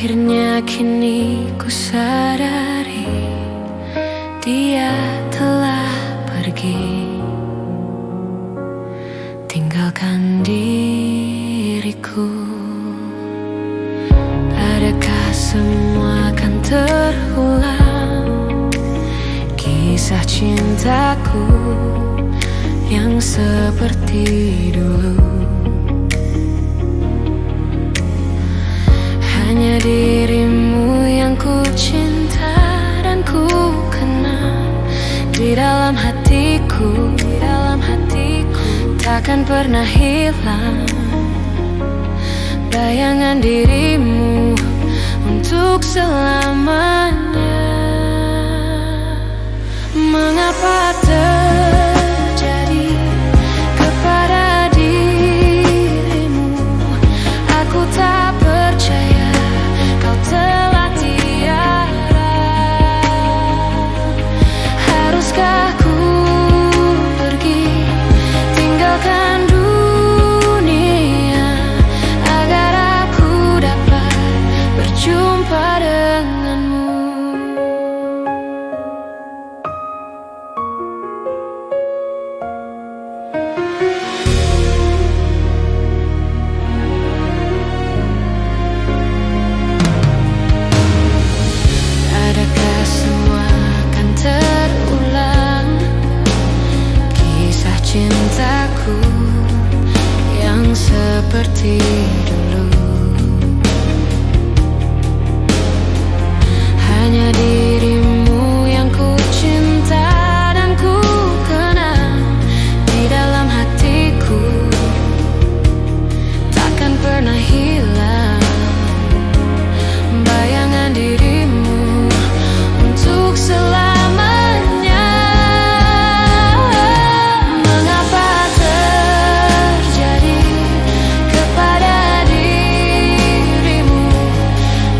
Akhirnya kini ku sadari dia telah pergi, tinggalkan diriku. Adakah semua akan terulang, kisah cintaku yang seperti dulu? Hanya dirimu yang ku cinta dan ku kenal di dalam hatiku, takkan pernah hilang bayangan dirimu untuk selamanya. Mengapa terjadi kepada dirimu? Aku tak percaya kau telah tiada. Haruskah ku pergi tinggalkan dunia agar aku dapat berjumpa denganmu? Adakah semua akan terulang, kisah cintaku yang seperti dulu? Hanya dirimu yang ku cinta dan ku kenal di dalam hatiku, takkan pernah hilang bayangan dirimu untuk selamanya. Mengapa terjadi kepada dirimu?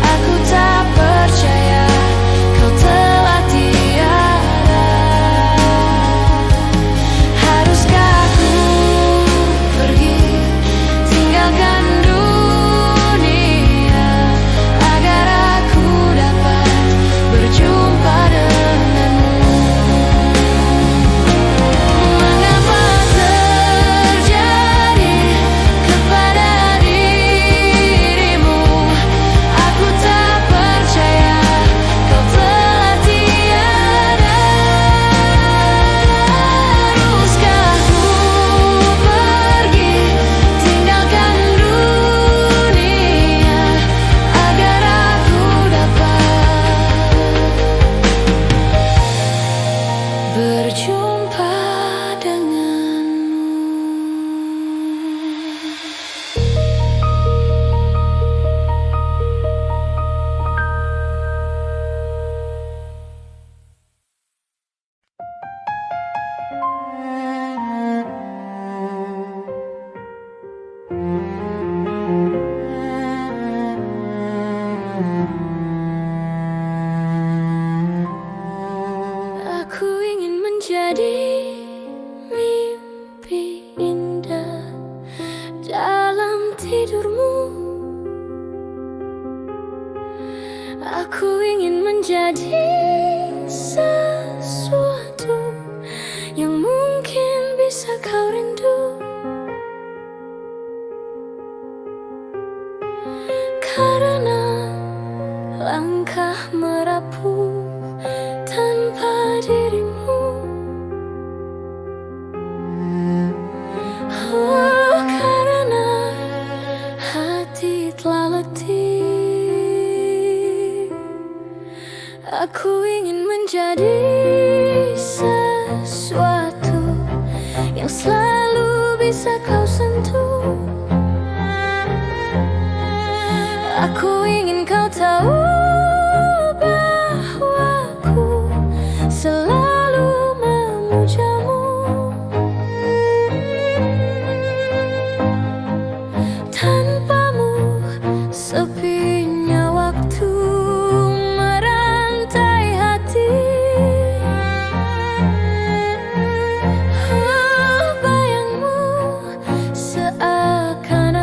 Aku tak percaya kau telah tiada. Haruskah ku pergi tinggalkan dunia agar aku dapat berjumpa denganmu? Mengapa terjadi kepada dirimu? Aku tak percaya kau telah tiada. Haruskah ku pergi tinggalkan dunia agar aku dapat berjumpa denganmu? Aku ingin menjadi mimpi indah dalam tidurmu. Aku ingin menjadi sesuatu yang mungkin bisa kau rindu, karena langkah merapuh tanpa dirimu. Oh, karena hati telah letih. Aku ingin menjadi sesuatu yang selalu bisa kau sentuh. Aku ingin kau tahu bahwa aku selalu memujamu. Tanpamu sepinya waktu merantai hati. Bayangmu seakan-akan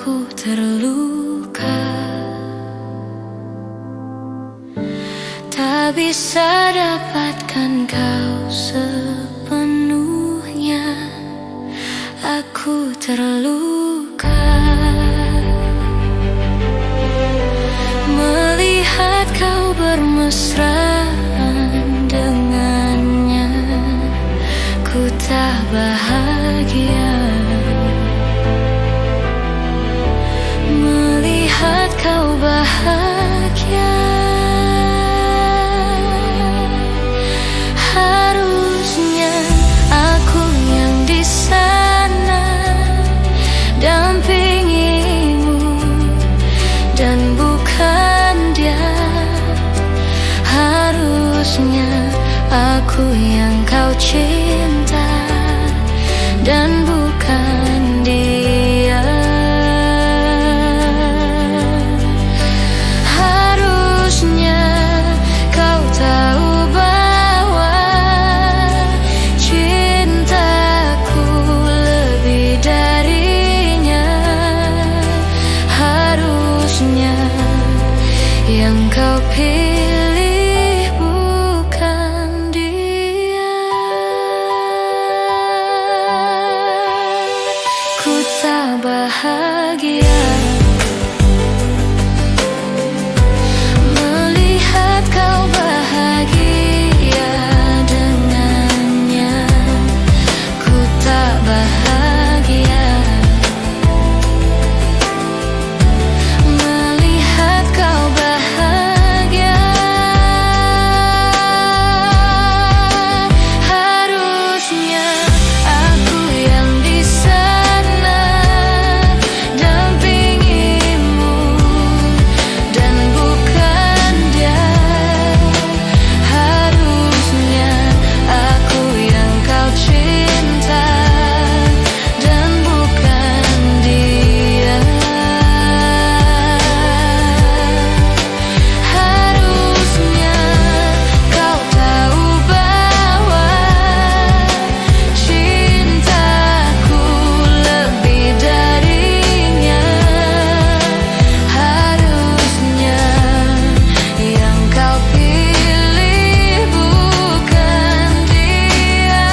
aku terluka, tak bisa dapatkan kau sepenuhnya. Aku terluka melihat kau bermesraan dengannya. Ku tak bahagia melihat kau bahagia. Harusnya aku yang di sana dampingimu dan bukan dia. Harusnya aku yang kau cinta dan bukan dia. Harusnya kau tahu bahwa cintaku lebih darinya. Harusnya yang kau pilih bukan dia. Ku tak bahagia melihat kau bahagia dengannya. Ku tak bahagia melihat kau bahagia. Harusnya aku yang di sana dampingimu dan bukan dia. Harusnya aku yang kau cinta dan bukan dia. Harusnya kau tahu bahwa cintaku lebih darinya. Harusnya yang kau pilih bukan dia.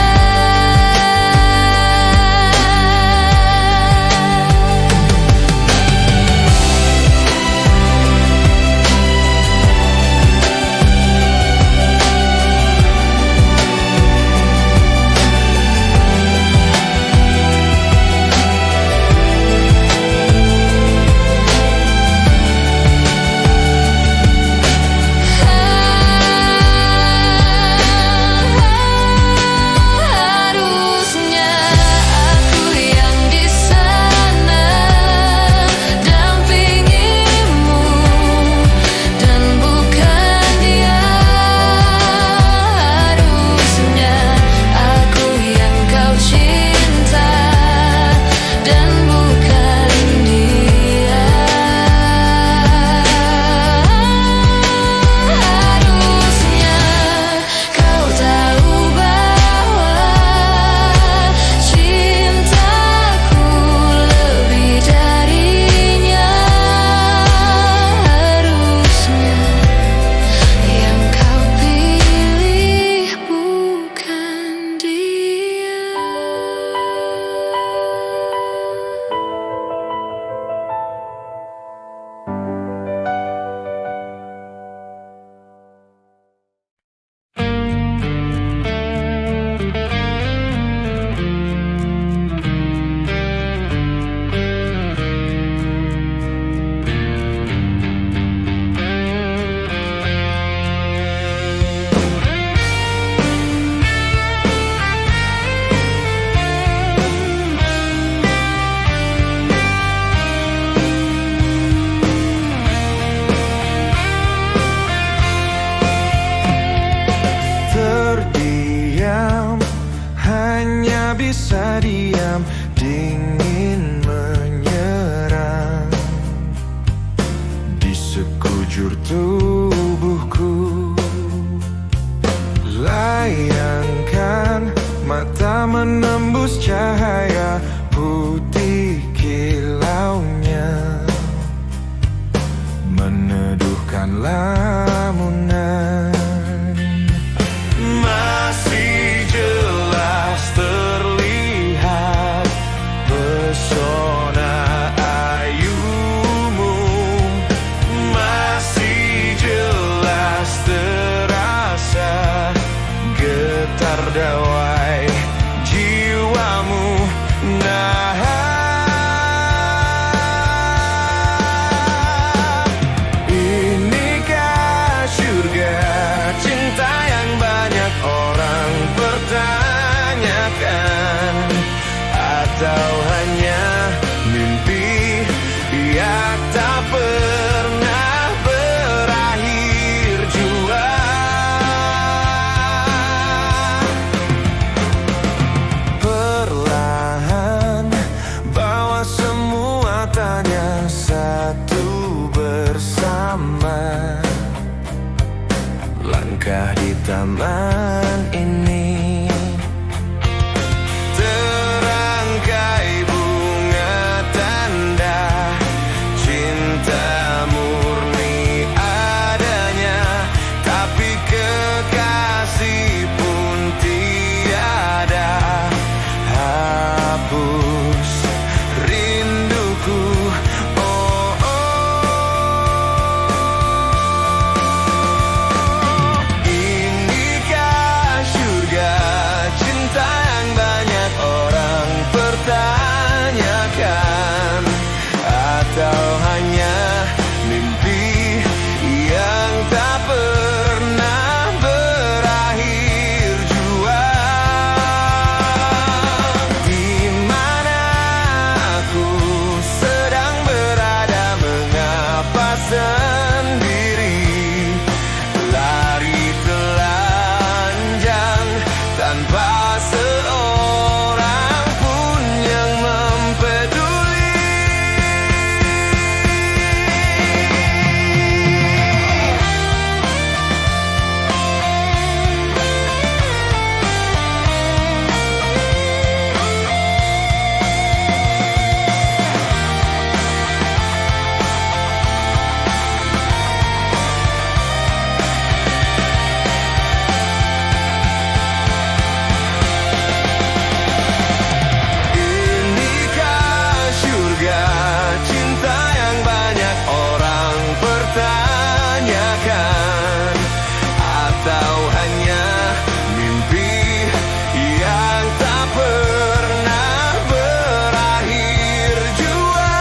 Harusnya aku yang di sana dampingimu dan bukan dia. Harusnya aku yang kau cinta dan bukan dia. Harusnya kau tahu bahwa cintaku lebih darinya. Harusnya yang kau pilih bukan dia. Terdiam, hanya bisa diam, dingin menyerang di sekujur tubuhku. Layangkan mata menembus cahaya putih kilaunya. lamunan. Masih jelas terlihat pesona ayumu, masih jelas terasa getar dawai jiwamu. Nah, inikah surga cinta yang banyak orang pertanyakan, atau hanya mimpi yang tak pernah berakhir jua? Perlahan bawa semua tanya satu bersama, langkah di taman ini. Terangkai bunga tanda cinta murni adanya, tapi kekasih pun tiada hapus rinduku. Oh, oh. Inikah surga cinta yang banyak orang pertanyakan, atau hanya mimpi yang tak pernah berakhir jua? Di mana aku sedang berada, mengapa sendiri lari telanjang tanpa seorang pun yang mempeduli? Inikah surga cinta yang banyak orang pertanyakan, atau hanya mimpi yang tak pernah berakhir jua?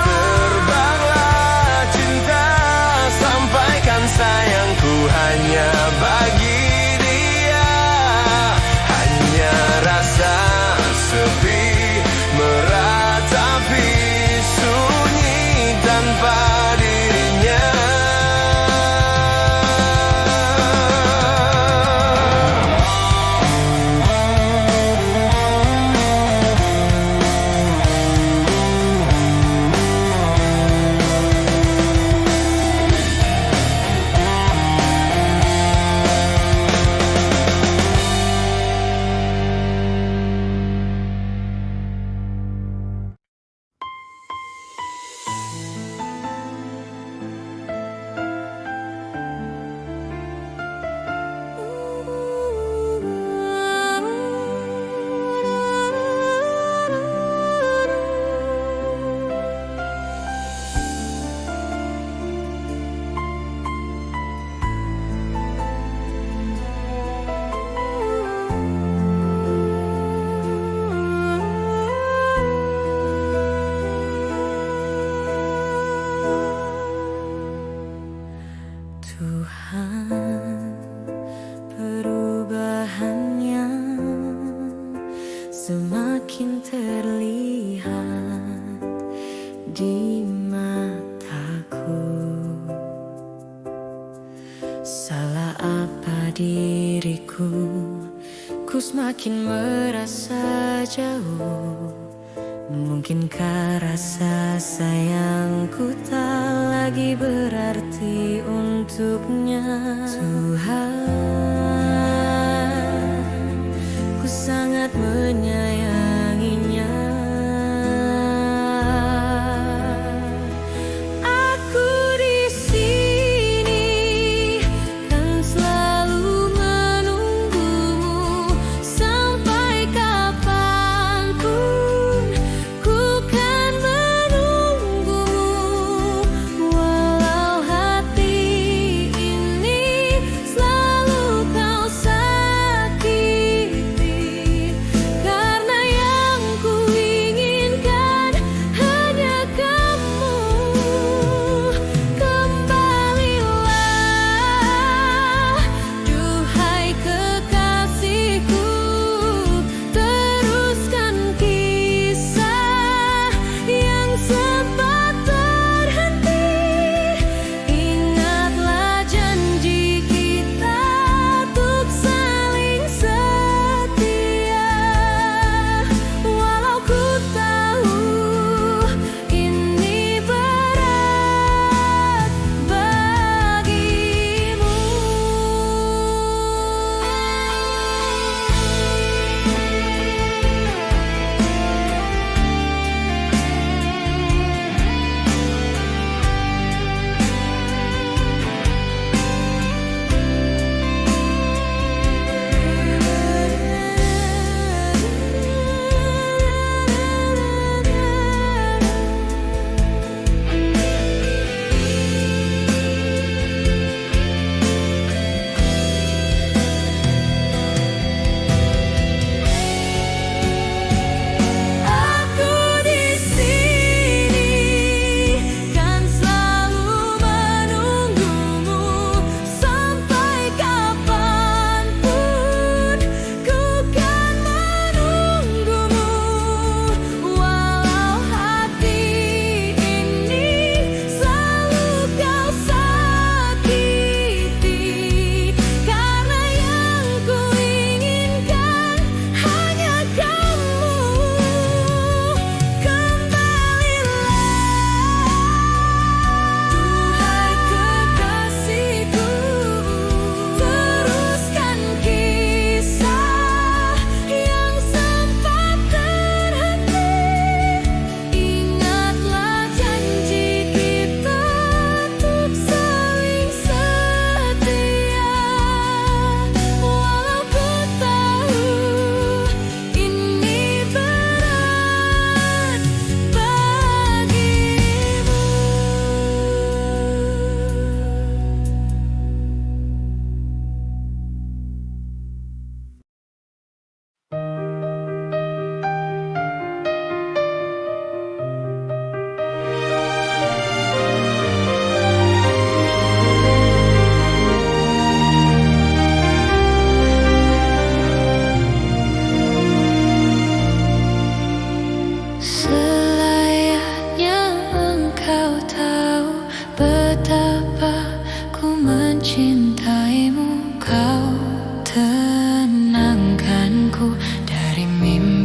Terbanglah cinta, sampaikan sayangku hanya bagi dia. Hanya rasa sepi meratapi sunyi tanpa dirinya. Tuhan, perubahannya semakin terlihat di mataku. Salah apa diriku? Ku semakin merasa jauh. Mungkinkah rasa sayangku tak lagi berarti untuknya? Tuhan, ku sangat menyayanginya. Aku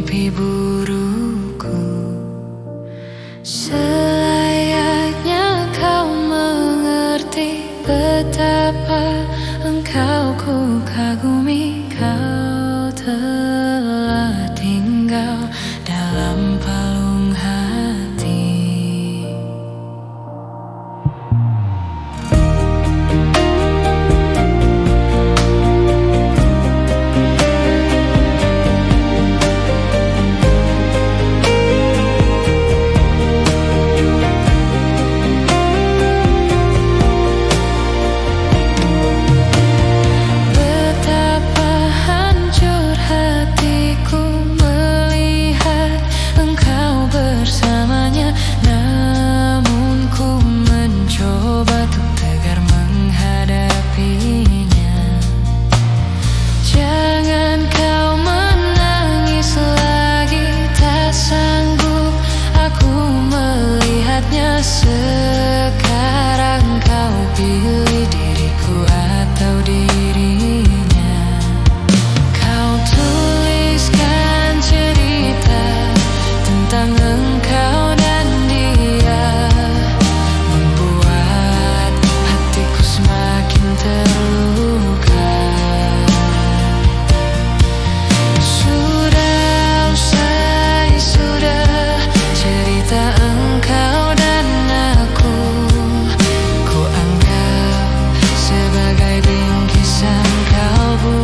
mimpi burukku. Selayaknya kau mengerti betapa engkau ku kagumi. Kau telah tinggal dalam palung hati. Sekarang kau pilih diriku atau dirinya. Kau tuliskan cerita tentang engkau dan dia, membuat hatiku semakin terluka. Sudah usai, sudah cerita engkau dan aku, ku anggap sebagai bingkisan kalbu.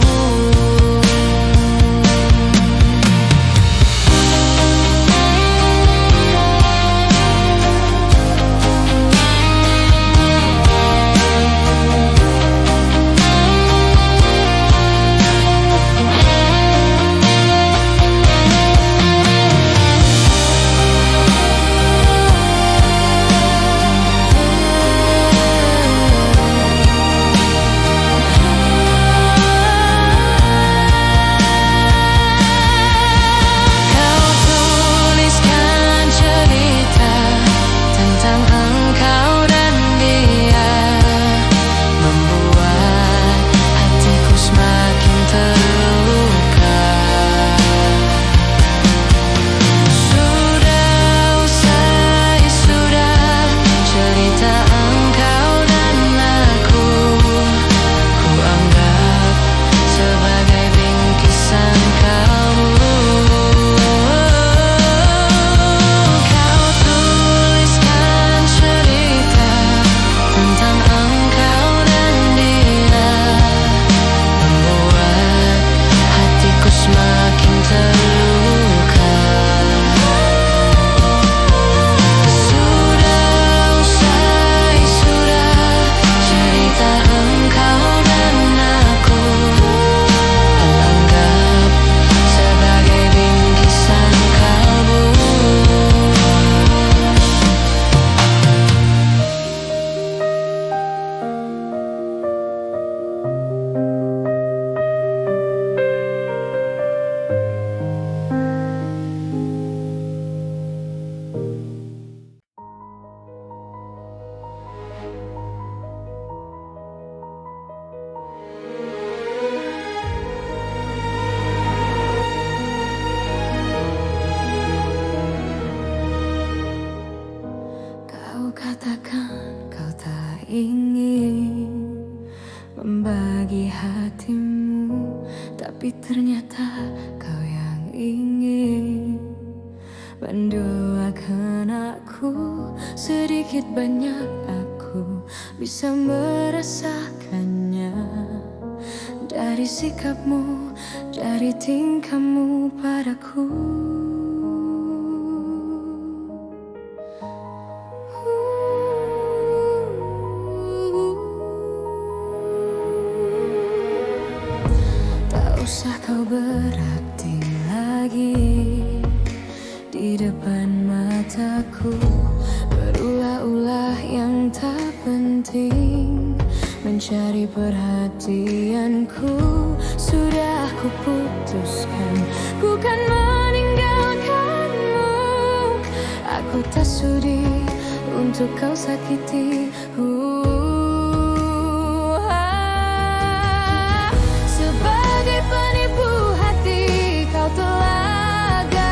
Katakan kau tak ingin membagi hatimu, tapi ternyata kau yang ingin mendoakan aku. Sedikit banyak aku bisa merasakannya dari sikapmu, dari tingkahmu padaku. Usah kau berakting lagi di depan mataku, berulah-ulah yang tak penting, mencari perhatianku. Sudah kuputuskan, bukan meninggalkanmu. Aku tak sudi untuk kau sakiti. Sebagai penipu hati, kau telah gagal.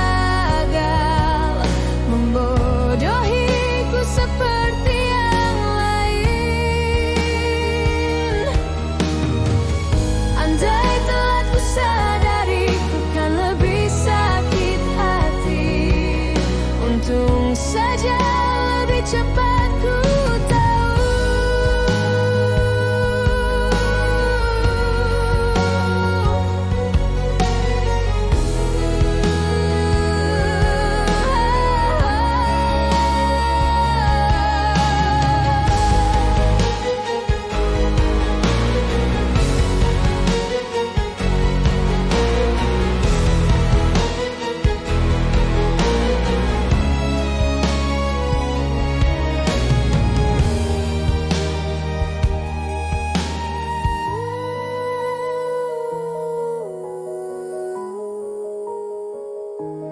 Kau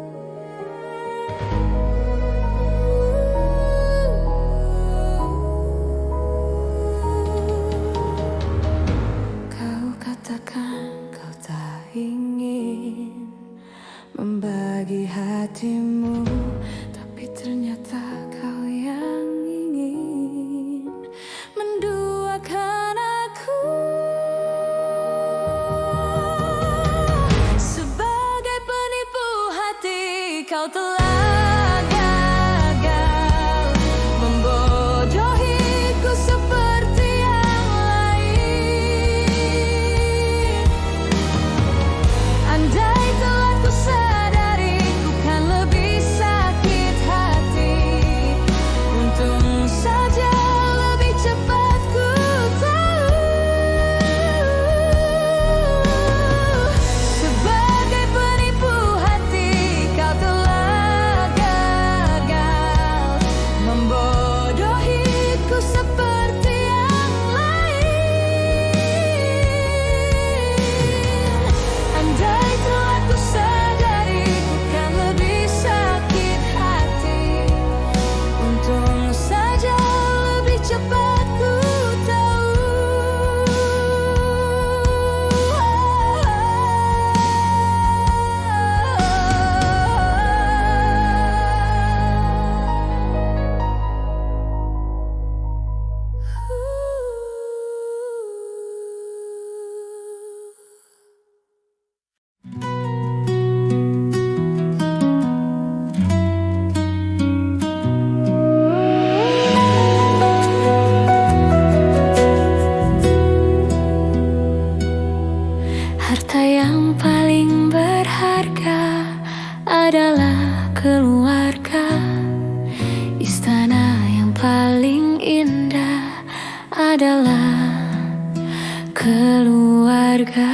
katakan kau tak ingin membagi hatimu, tapi ternyata kau yang ingin menduakan aku. Sebagai penipu hati kau telah gagal membodohiku seperti yang lain. Andai telah ku sadari ku kan lebih sakit hati, untung saja lebih cepat ku tahu. Sebagai penipu hati kau telah gagal membodohiku seperti yang lain. Andai telah ku sadari ku kan lebih sakit hati, untung saja lebih cepat ku tahu. Harta yang paling berharga adalah keluarga. Istana yang paling indah adalah keluarga.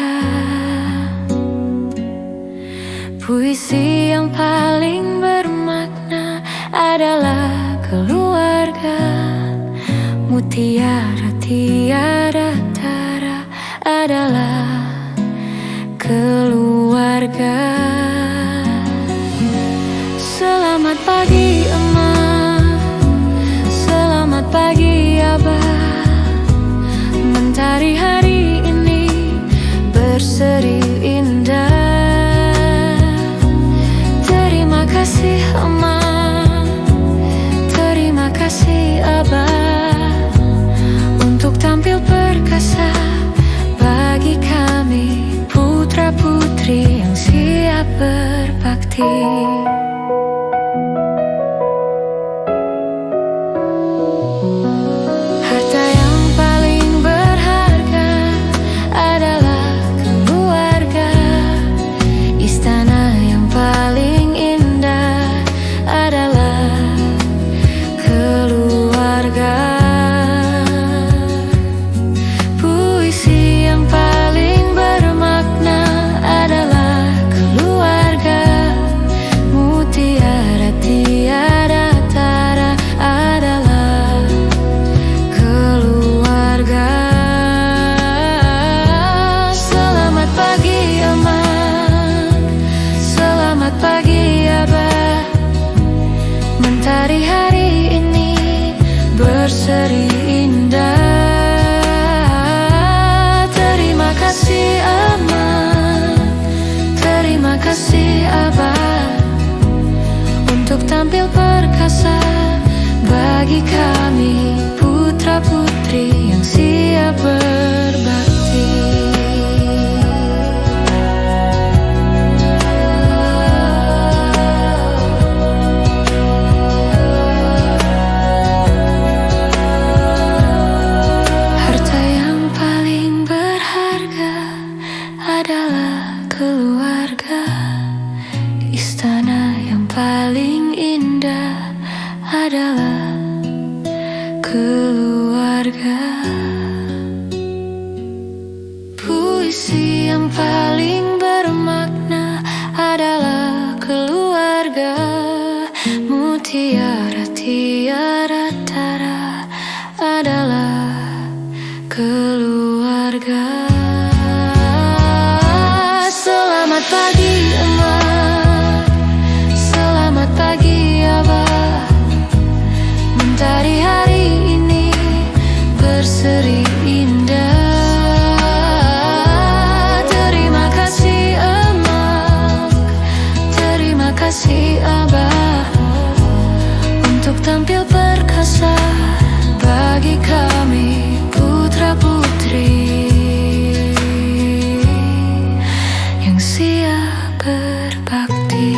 Puisi yang paling bermakna adalah keluarga. Mutiara tiara tara adalah keluarga. Selamat pagi Emak, selamat pagi Abah. Mentari hari ini berseri indah. Terima kasih Emak, terima kasih Abah, untuk tampil perkasa bagi kami putra-putri yang siap berbakti. Harta yang paling berharga adalah keluarga. Istana yang paling indah adalah keluarga. Puisi yang paling bermakna adalah keluarga. Mutiara tiara tara adalah keluarga. Selamat pagi Emak, selamat pagi Abah. Mentari hari ini berseri indah. Terima kasih Emak, terima kasih Abah, untuk tampil perkasa bagi kami putra-putri yang siap berbakti. Harta yang paling berharga adalah keluarga. Istana yang paling indah adalah keluarga. Puisi yang paling bermakna adalah keluarga. Mutiara tiara tara adalah keluarga. Selamat pagi Emak, si abah untuk tampil perkasa bagi kami putra-putri yang siap berbakti.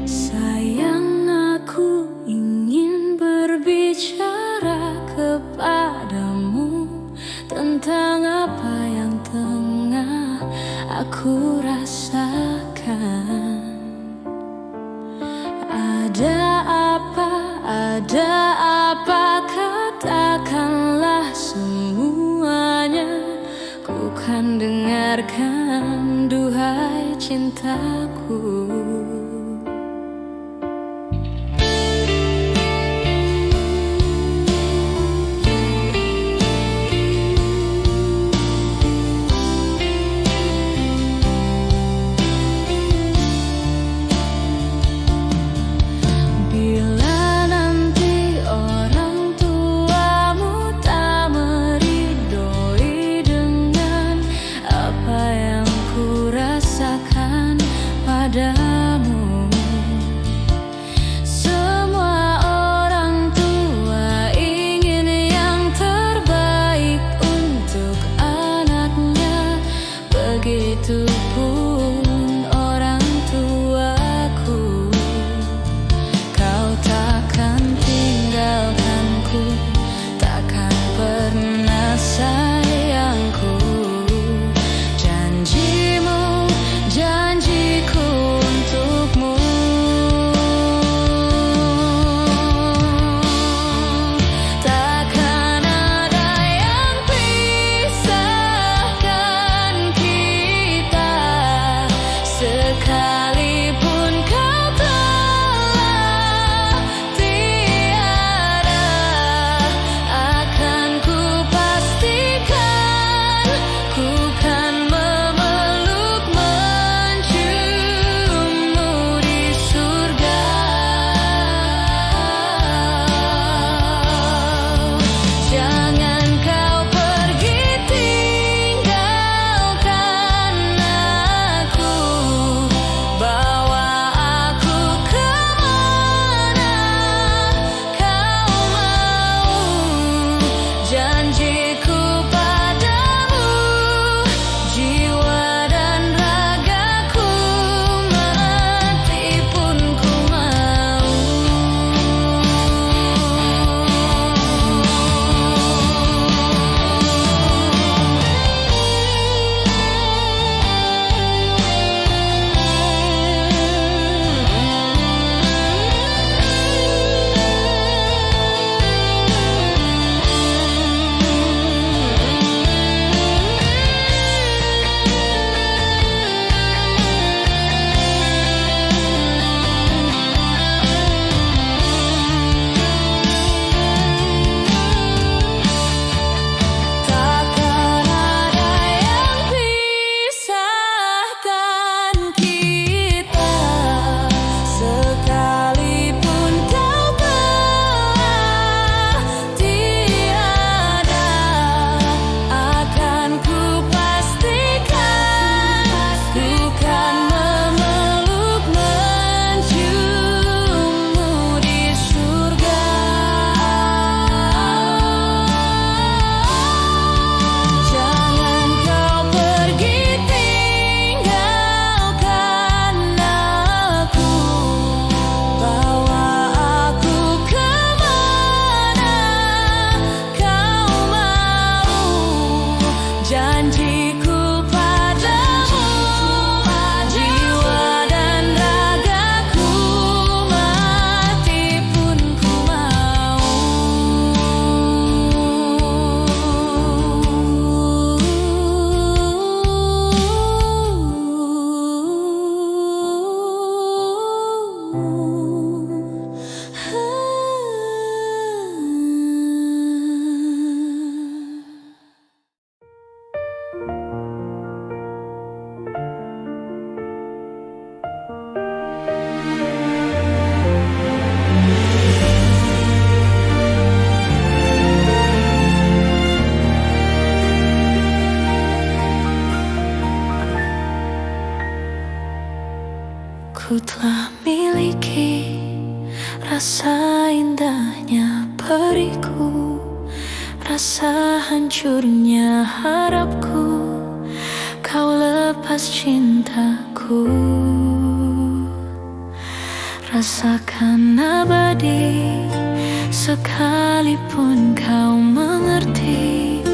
Sayang, aku ingin berbicara kepadamu tentang apa yang tengah aku rasakan. Ada apa, katakanlah semuanya. Ku kan dengarkan, duhai cintaku. Bila nanti orang tuamu tak meridoi dengan apa yang ku rasakan padamu. Semua orang tua ingin yang terbaik untuk anaknya, begitupun orang tuaku. Kau takkan tinggalkanku, takkan pernah sayangku. Janjimu, janjiku untuk Ku telah miliki rasa indahnya periku, rasa hancurnya harapku, kau lepas cintaku. Rasakan abadi, sekalipun kau mengerti,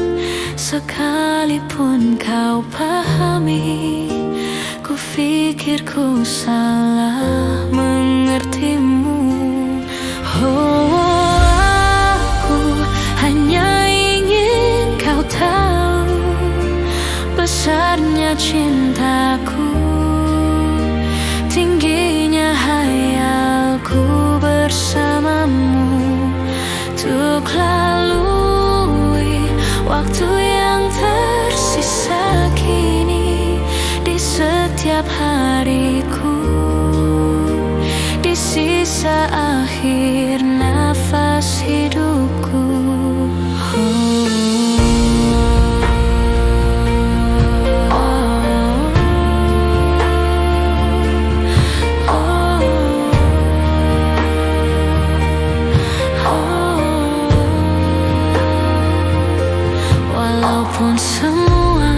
sekalipun kau pahami. Ku pikir ku salah mengertimu. Oh, aku hanya ingin kau tahu besarnya cintaku, tingginya hayalku bersamamu, untuk lalui waktu yang tersisa kini. Di setiap hariku, di sisa akhir nafas hidupku. Walaupun semua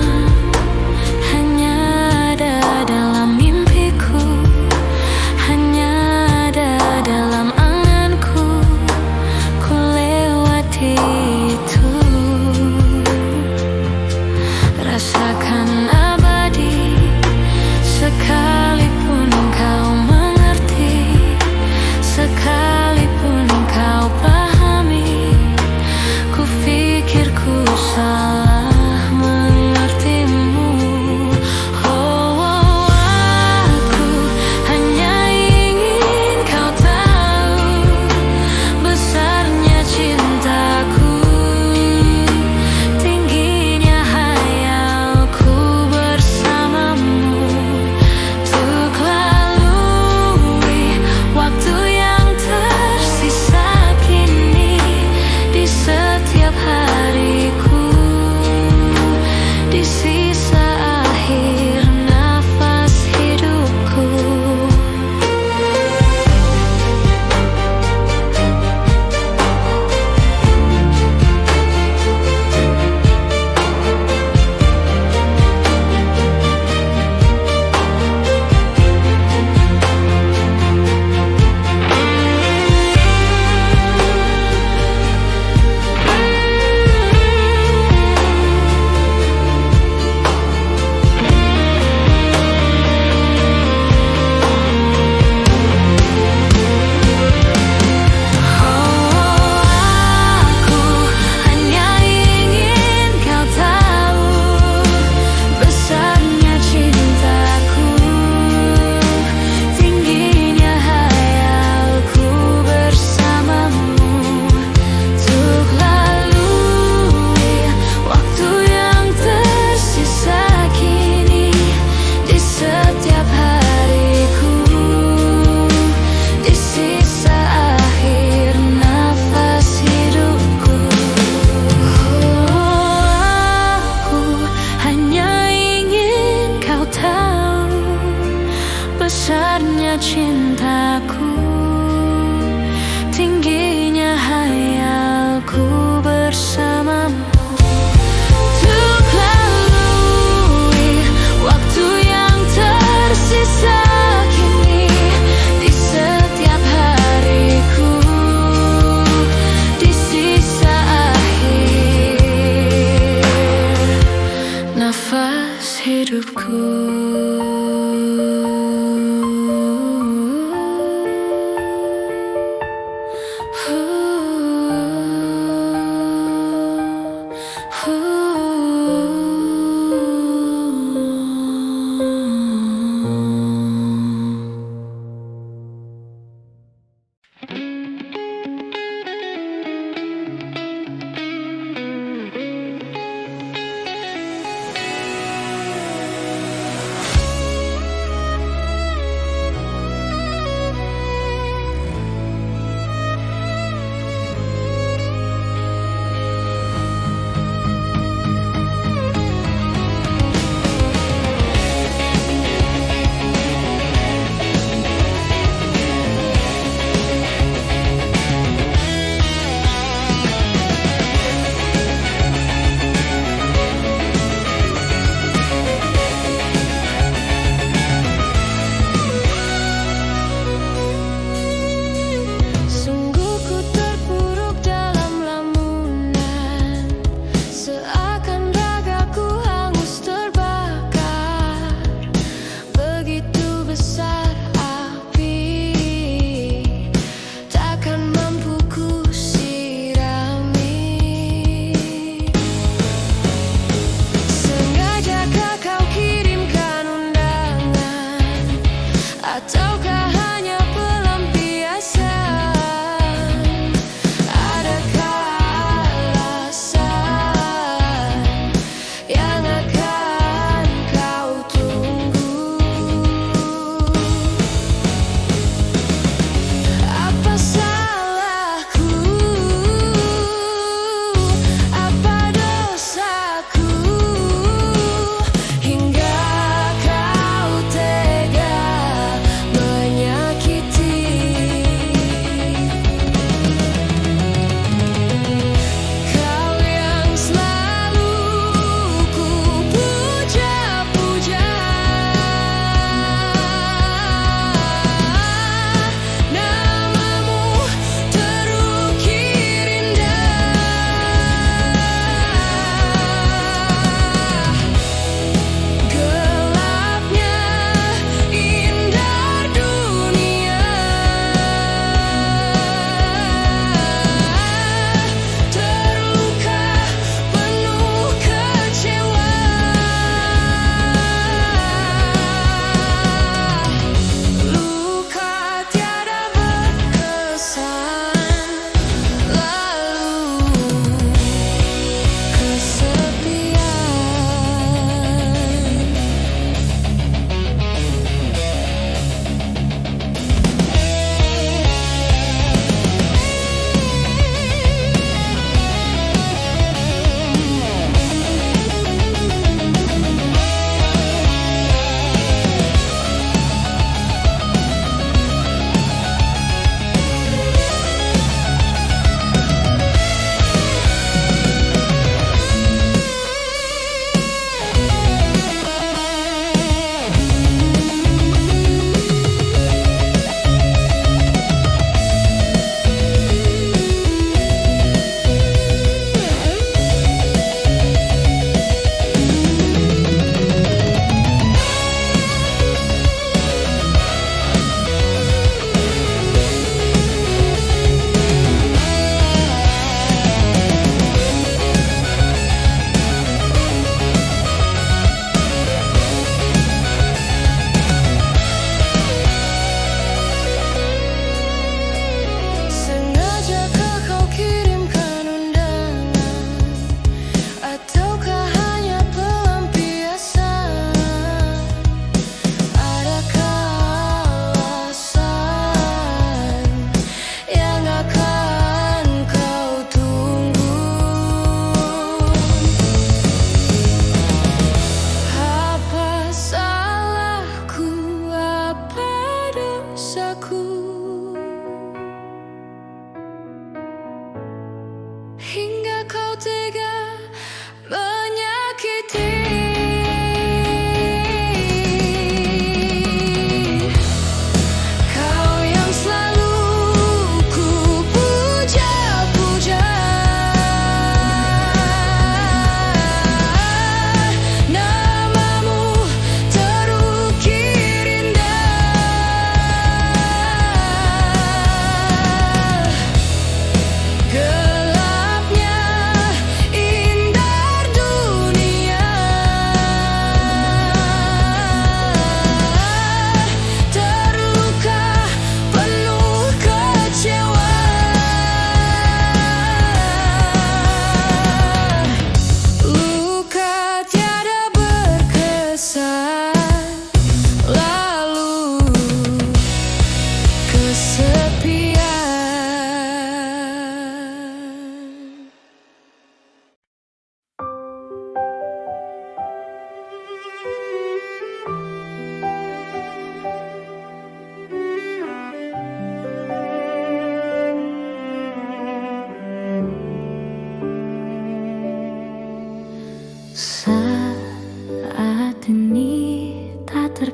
hanya ada dalam mimpiku, hanya ada dalam anganku, ku lewati itu. Rasakan abadi, sekalipun kau mengerti, sekalipun kau pahami. Ku pikir ku salah mengertimu. Oh, aku hanya ingin kau tahu besarnya cintaku, tingginya hayalku bersamamu, untuk lalui waktu yang tersisa kini. Di setiap hariku, di sisa akhir nafas hidupku. Aku hanya ingin kau tahu besarnya cintaku, tingginya hayalku bersamamu, untuk lalui waktu yang tersisa kini. Di setiap hariku, di sisa akhir nafas hidupku. Aku hanya ingin kau tahu besarnya cintaku, tingginya hayalku bersamamu, untuk lalui waktu yang tersisa kini. Di setiap hariku, di sisa akhir nafas hidupku.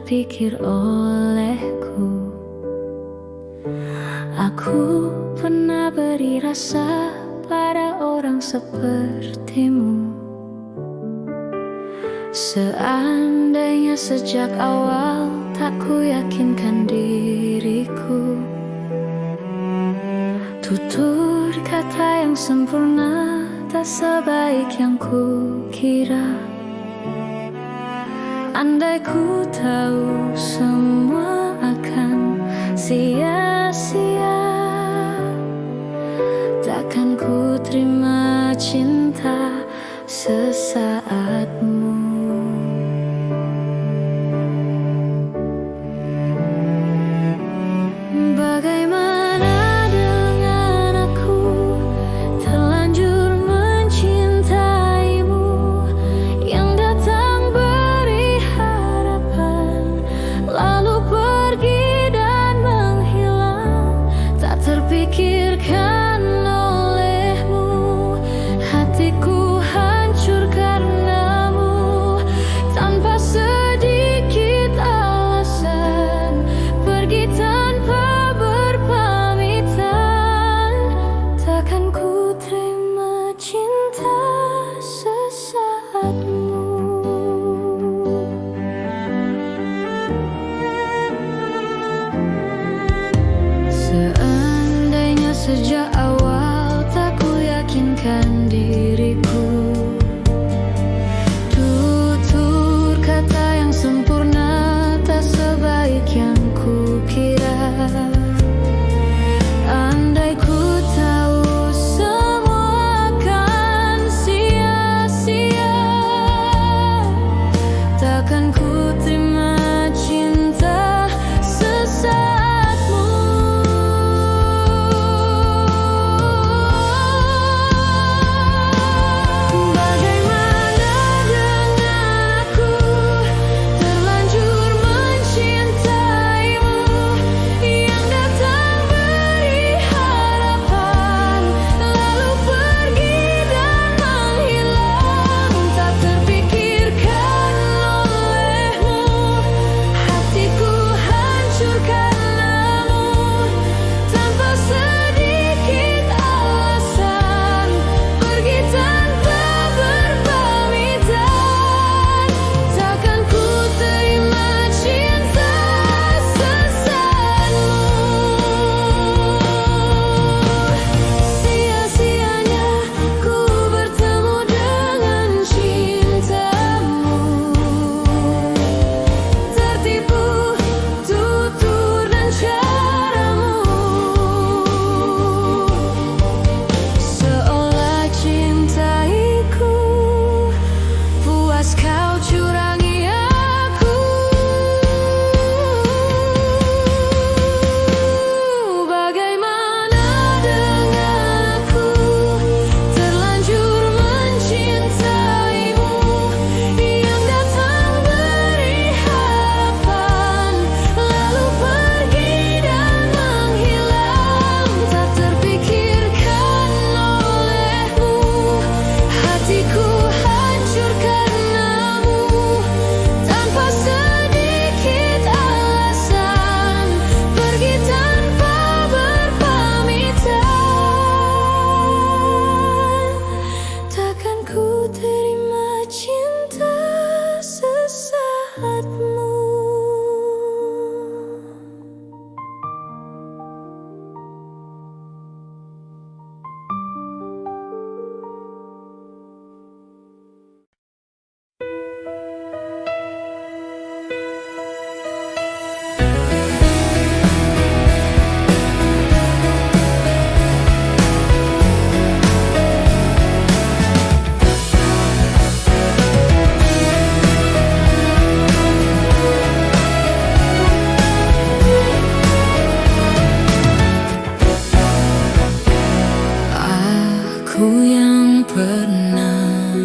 terpikir olehku. Aku pernah beri rasa pada orang sepertimu. Seandainya sejak awal tak ku yakinkan diriku, tutur kata yang sempurna tak sebaik yang ku kira. Andai ku tahu semua akan sia-sia, takkan ku terima cinta sesaatmu. Bagaimana dengan aku terlanjur mencintaimu, yang datang beri harapan lalu pergi dan menghilang, tak terpikirkan olehmu. Hatiku hancur karenamu, tanpa sedikit alasan, pergi tanpa berpamitan. Takkan ku terima cinta sesaatmu. Seandainya sejak awal tak ku yakinkan diriku, tutur kata yang sempurna tak sebaik yang ku kira. Andai ku tahu semua akan sia-sia, takkan ku terima cinta sesaatmu. Bagaimana dengan aku terlanjur mencintaimu, yang datang beri harapan lalu pergi dan menghilang, tak terpikirkan olehmu. Hatiku hancur karenamu, tanpa sedikit alasan, pergi tanpa berpamitan. Takkan ku terima cinta sesaatmu. Sia-sianya ku bertemu dengan cintamu, tertipu tutur dan caramu, seolah cintaiku puas kau curangi aku. Bagaimana dengan aku terlanjur mencintaimu, yang datang beri harapan lalu pergi dan menghilang, tak terpikirkan olehmu. Hatiku hancur karenamu, tanpa sedikit alasan, pergi tanpa berpamitan. Takkan ku terima cinta sesaatmu. Aku yang pernah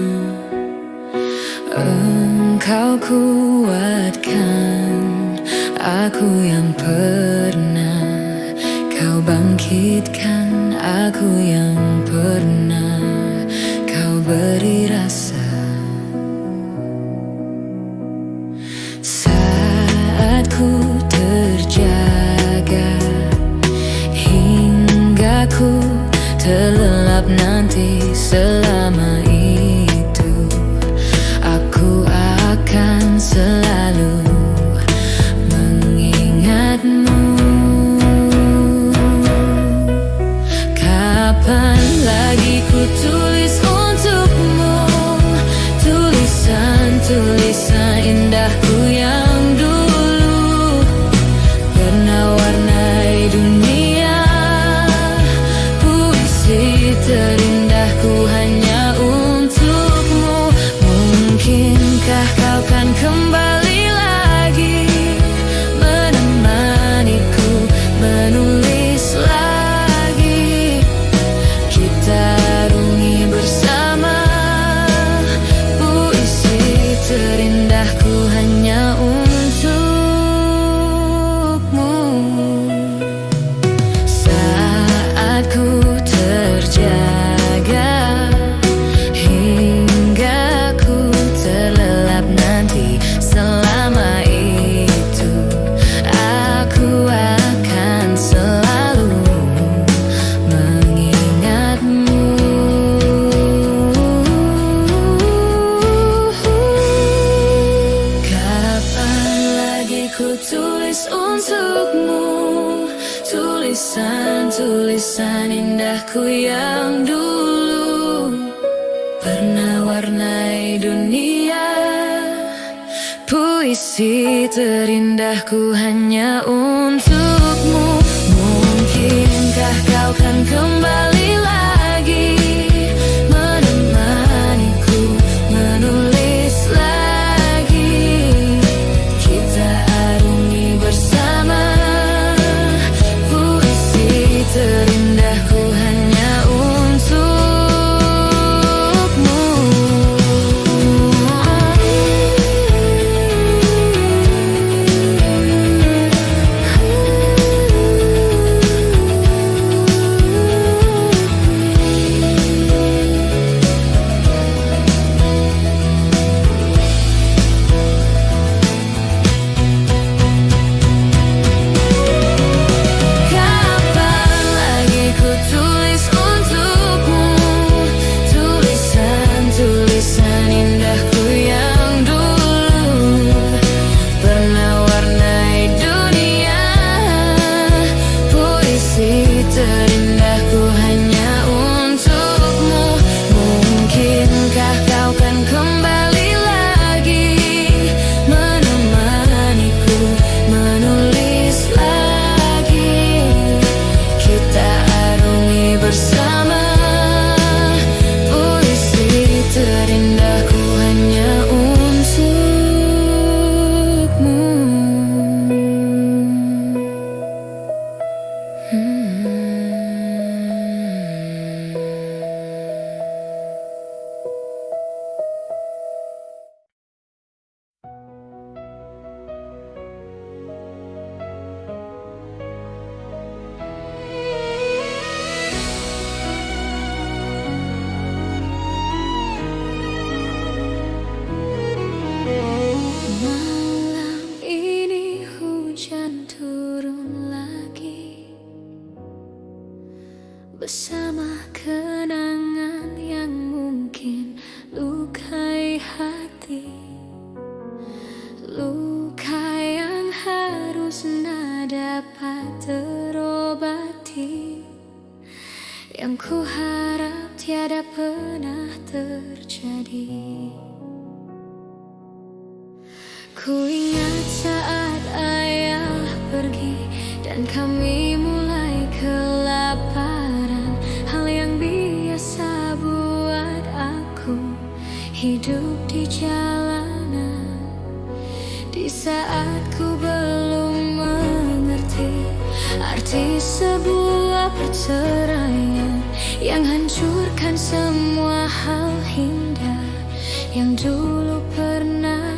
engkau kuatkan, aku yang pernah kau bangkitkan, aku yang pernah kau beri rasa. Saat ku tulis untukmu, tulisan-tulisan indahku yang dulu pernah warnai dunia. Puisi terindahku hanya untukmu. Mungkinkah kau kan kembali lagi menemaniku menulis lagi, kita arungi bersama. Puisi terindahku hanya untukmu. Terindahku hanya untukmu. Mungkinkah kau kan kembali lagi menemaniku menulis lagi, kita arungi bersama. Puisi terindahku hanya untukmu. Malam ini hujan turun lagi, bersama kenangan yang mungkin lukai hati. Luka yang harusnya dapat terobati, yang ku harap tiada pernah terjadi. Ku ingat saat ayah pergi dan kami mulai kelaparan, hal yang biasa buat aku hidup di jalanan. Di saat ku belum mengerti arti sebuah perceraian yang hancurkan semua hal indah yang dulu pernah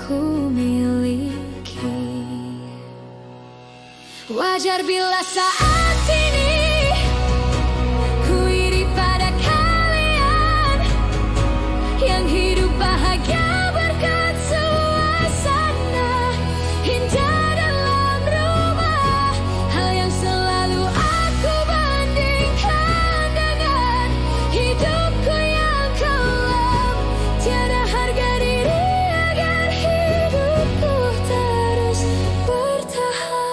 ku miliki. Wajar bila saat ini ku iri pada kalian yang hidup bahagia berkat suasana indah dalam rumah. Hal yang selalu aku bandingkan dengan hidupku yang kelam. Tiada harga diri agar hidupku terus bertahan.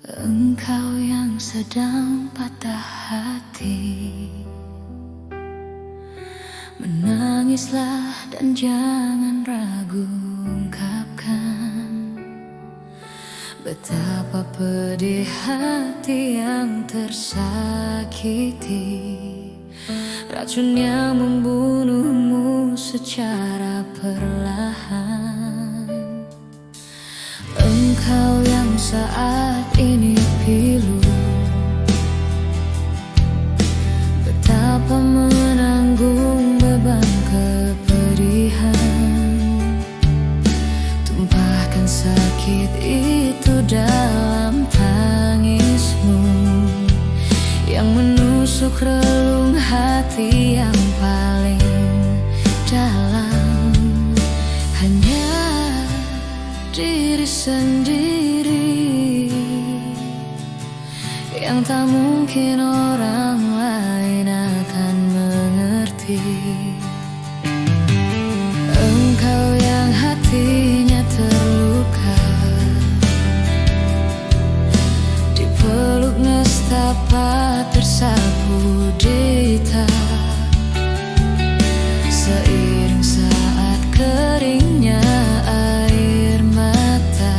Engkau yang sedang patah hati, menangislah dan jangan ragu ungkapkan betapa pedih hati yang tersakiti. Racun yang membunuhmu secara perlahan. Engkau yang saat ini pilu, betapa menanggung beban kepedihan. Tumpahkan sakit itu dalam tangismu yang menusuk relung hati yang paling dalam. Hanya diri sendiri yang tak mungkin orang lain akan mengerti. Engkau yang hatinya terluka, dipeluk nestapa tersapu dita. Seiring saat keringnya air mata,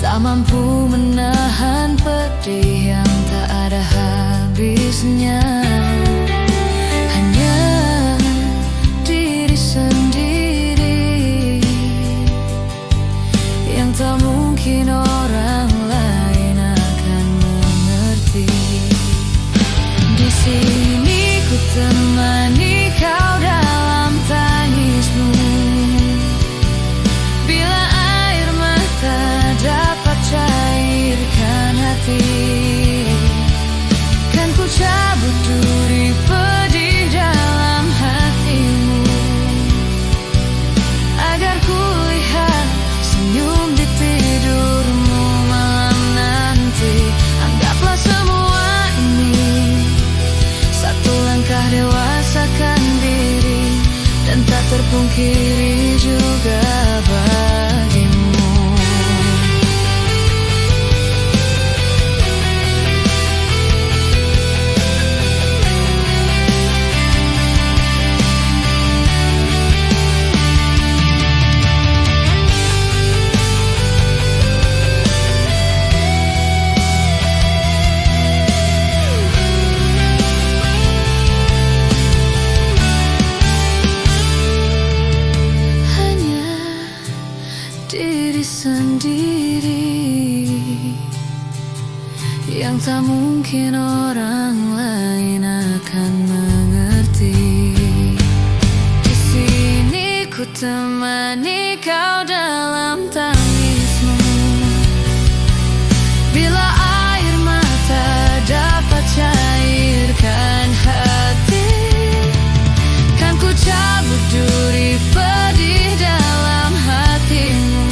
tak mampu menahan pedih yang tak ada habisnya. Hanya diri sendiri yang tak mungkin orang lain akan mengerti. Di sini ku temani kau dalam tangismu, bila air mata dapat cairkan hati. Kan ku cabut duri pedih dalam hatimu, agar ku lihat senyum di tidurmu malam nanti. Anggaplah semua ini satu langkah dewasakan diri, dan tak terpungkiri juga bagimu. Diri sendiri yang tak mungkin orang lain akan mengerti. Di sini ku temani kau dalam tangismu, bila air mata dapat cairkan hati. Kan ku cabut duri pedih dalam hatimu,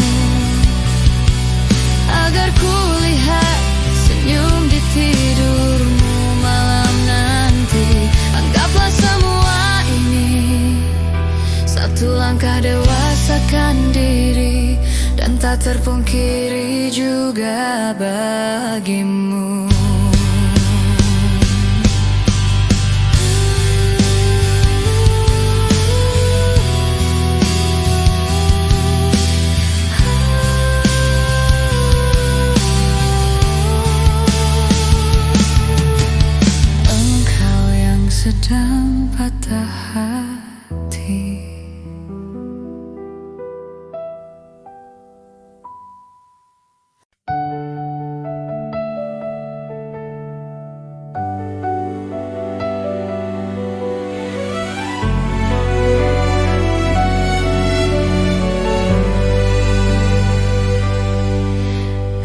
agar ku lihat senyum di tidurmu malam nanti. Anggaplah semua ini satu langkah dewasakan diri, dan tak terpungkiri juga bagimu. Sedang patah hati.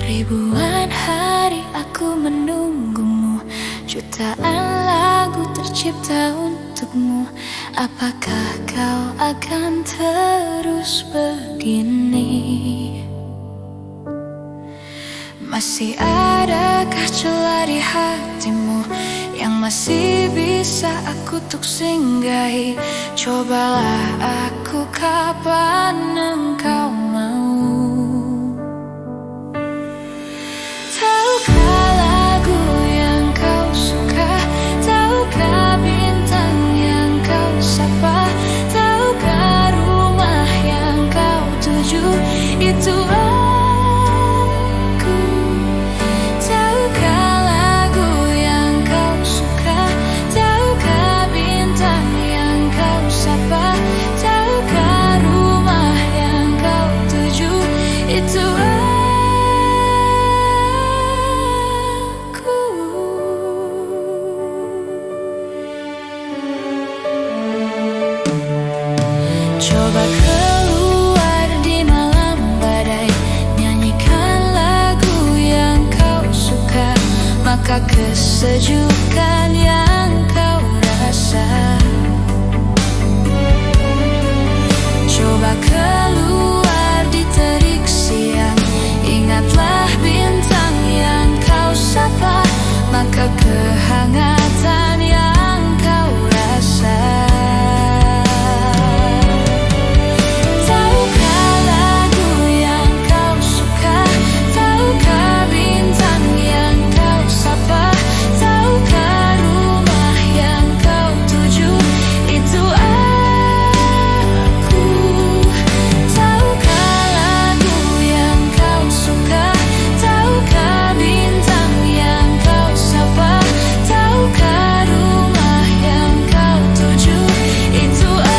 Ribuan hari aku menunggumu, jutaan lagu tercipta untukmu. Apakah kau akan terus begini? Masih adakah celah di hatimu yang masih bisa aku tuk singgahi? Cobalah aku kapan engkau mau. maka kesejukan yang kau rasa. Coba keluar di terik siang, ingatlah bintang yang kau sapa, maka kehangatan yang kau rasa. Tahukah lagu yang kau suka? Tahukah bintang yang kau sapa? Tahukah rumah yang kau tuju? Itu aku. Tahukah lagu yang kau suka? Tahukah bintang yang kau sapa? Tahukah rumah yang kau tuju? Itu aku.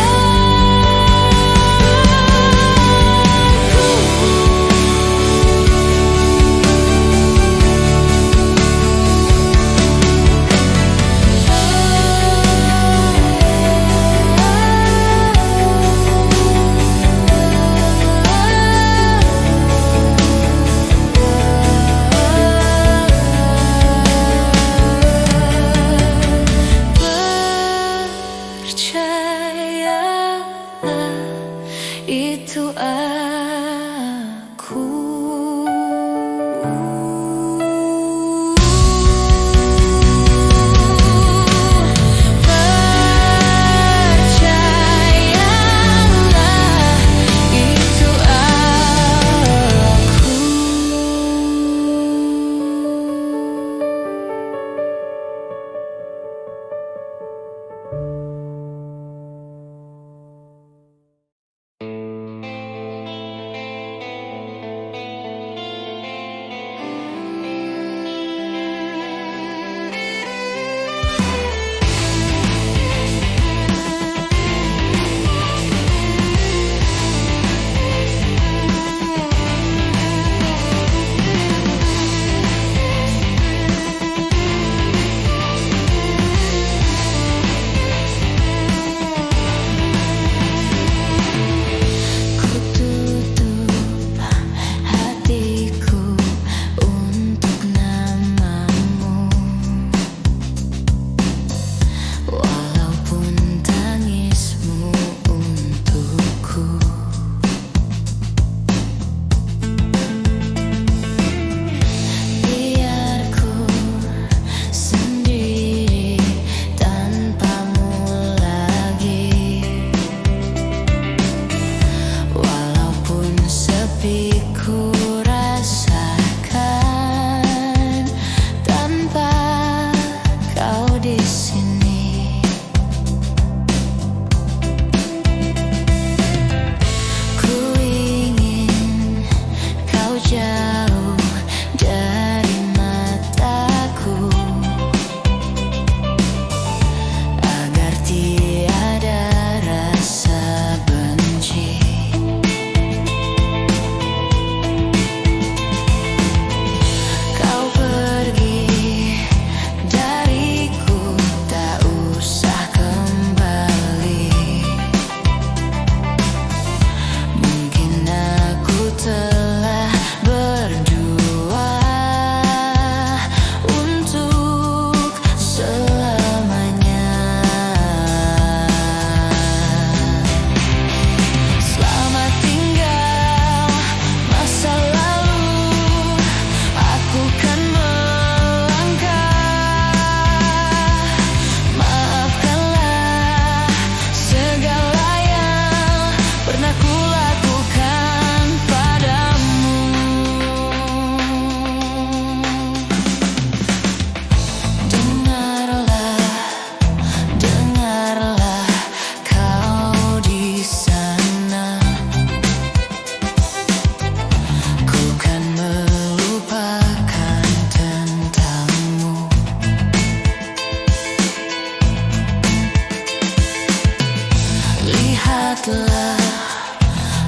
Percayalah, itu aku. Percayalah, itu aku. Ku tutup hatiku untuk namamu, walaupun tangismu untukku. Biar ku sendiri tanpamu lagi, walaupun sepi ku rasakan tanpa kau di sini. Ku ingin kau jauh dari mataku, agar tiada rasa benci. Kau pergi dariku, tak usah kembali. Mungkin aku telah berdua untuk selamanya. Selamat tinggal masa lalu, aku kan melangkah. Maafkanlah segala yang pernah ku lakukan padamu. Dengarlah kau di sana, ku kan melupakan tentangmu.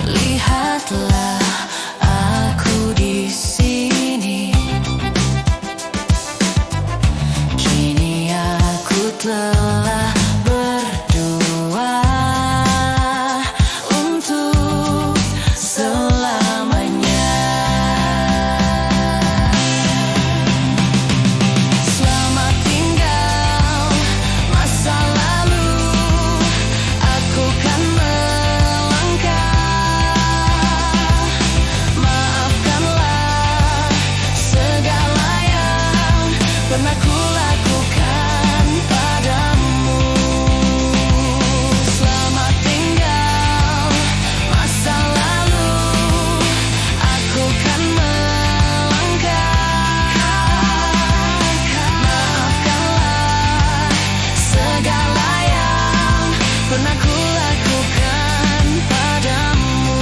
Lihatlah aku di sini. Kini aku telah berdua untuk selamanya. pernah kulakukan padamu. Selamat tinggal masa lalu, aku kan melangkah. Maafkanlah segala yang pernah kulakukan padamu.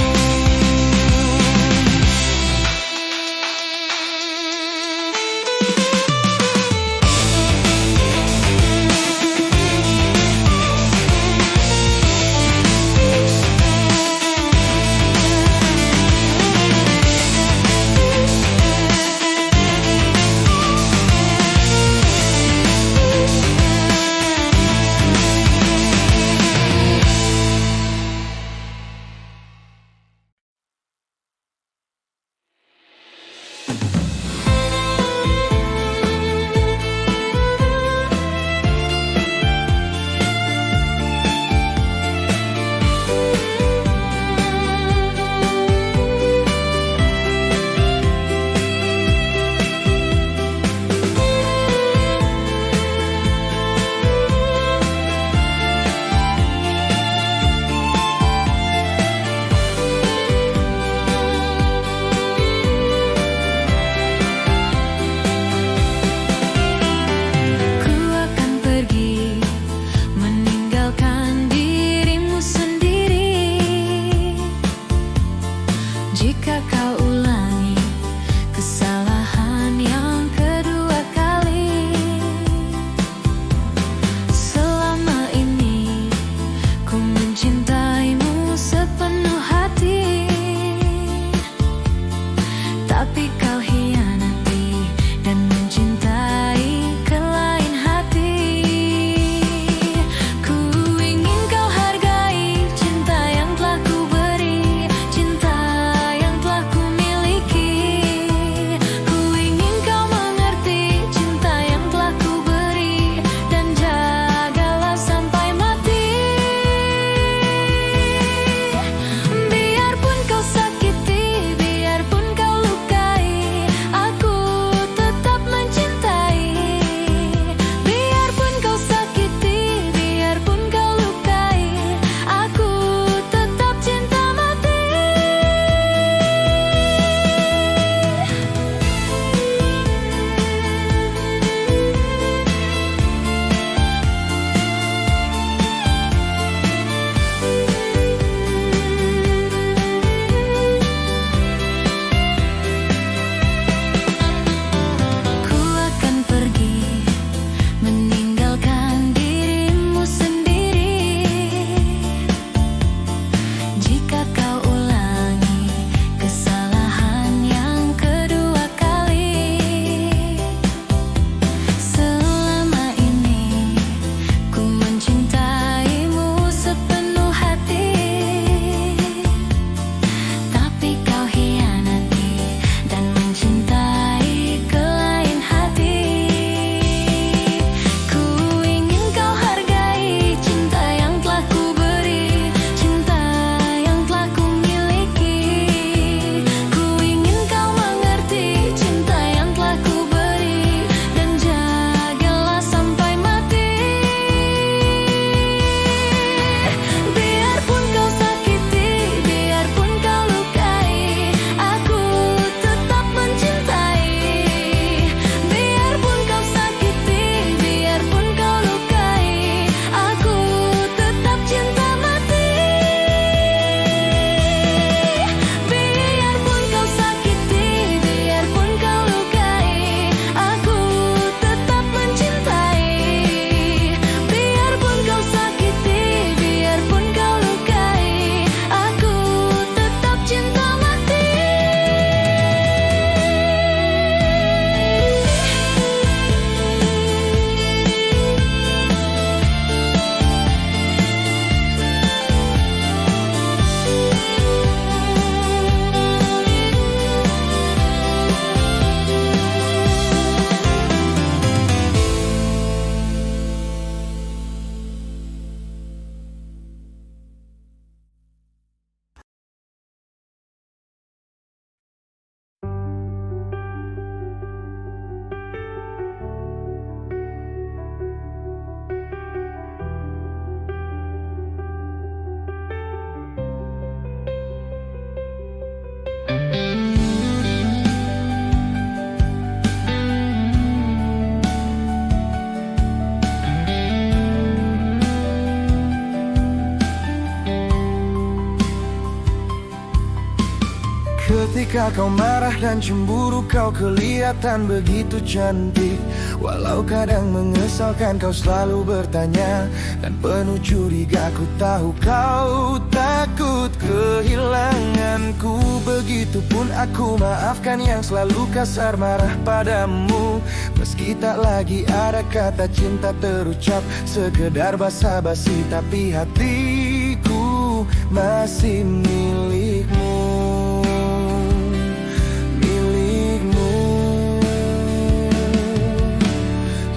Ketika kau marah dan cemburu, kau kelihatan begitu cantik. Walau kadang mengesalkan, kau selalu bertanya dan penuh curiga. Ku tahu kau takut kehilanganku. Begitupun aku, maafkan yang selalu kasar marah padamu. Meski tak lagi ada kata cinta terucap, sekedar basa-basi, tapi hatiku masih milikmu.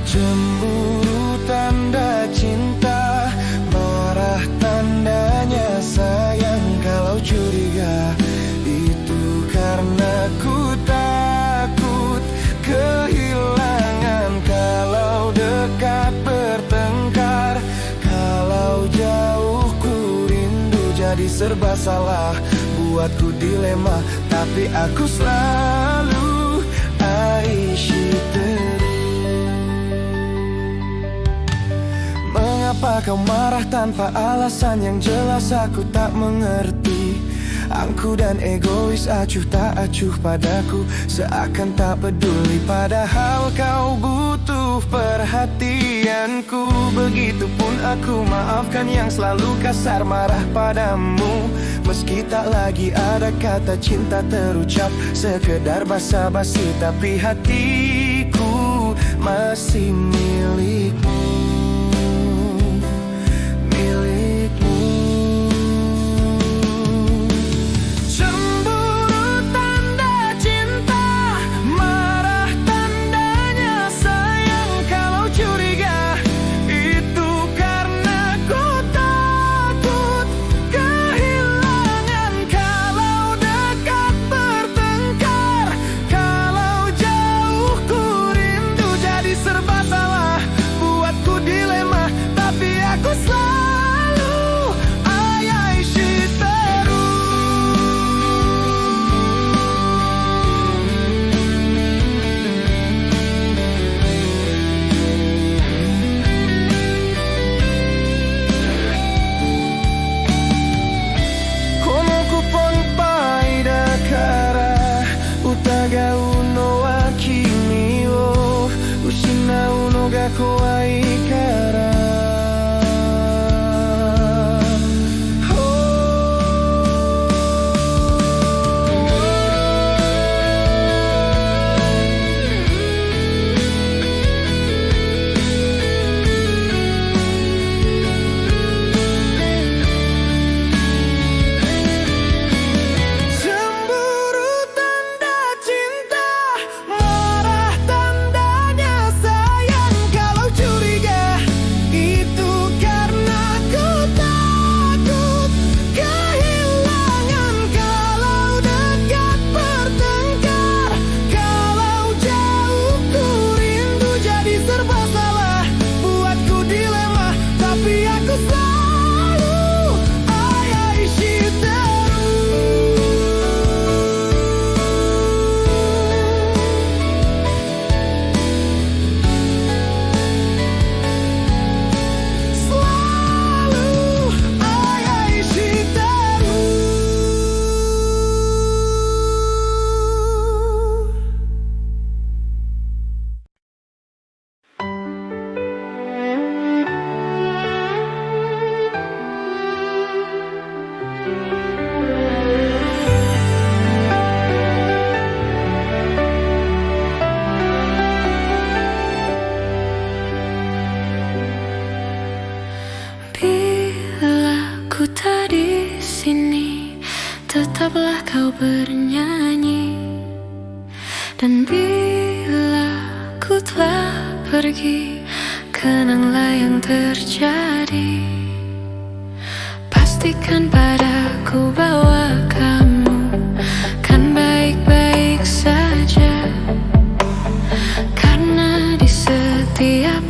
Cemburu tanda cinta, marah tandanya sayang. Kalau curiga itu karena ku takut kehilangan. Kalau dekat bertengkar, kalau jauh ku rindu. Jadi serba salah, buatku dilema, tapi aku selalu Aisyah. Mengapa kau marah tanpa alasan yang jelas, aku tak mengerti. Angku dan egois, acuh tak acuh padaku, seakan tak peduli. Padahal kau butuh perhatianku. Begitupun aku, maafkan yang selalu kasar marah padamu. Meski tak lagi ada kata cinta terucap, sekedar basa-basi, tapi hatiku masih milikmu. tetaplah kau bernyanyi. Dan bila ku telah pergi, kenanglah yang terjadi. Pastikan padaku bahwa kamu kan baik-baik saja, karena di setiap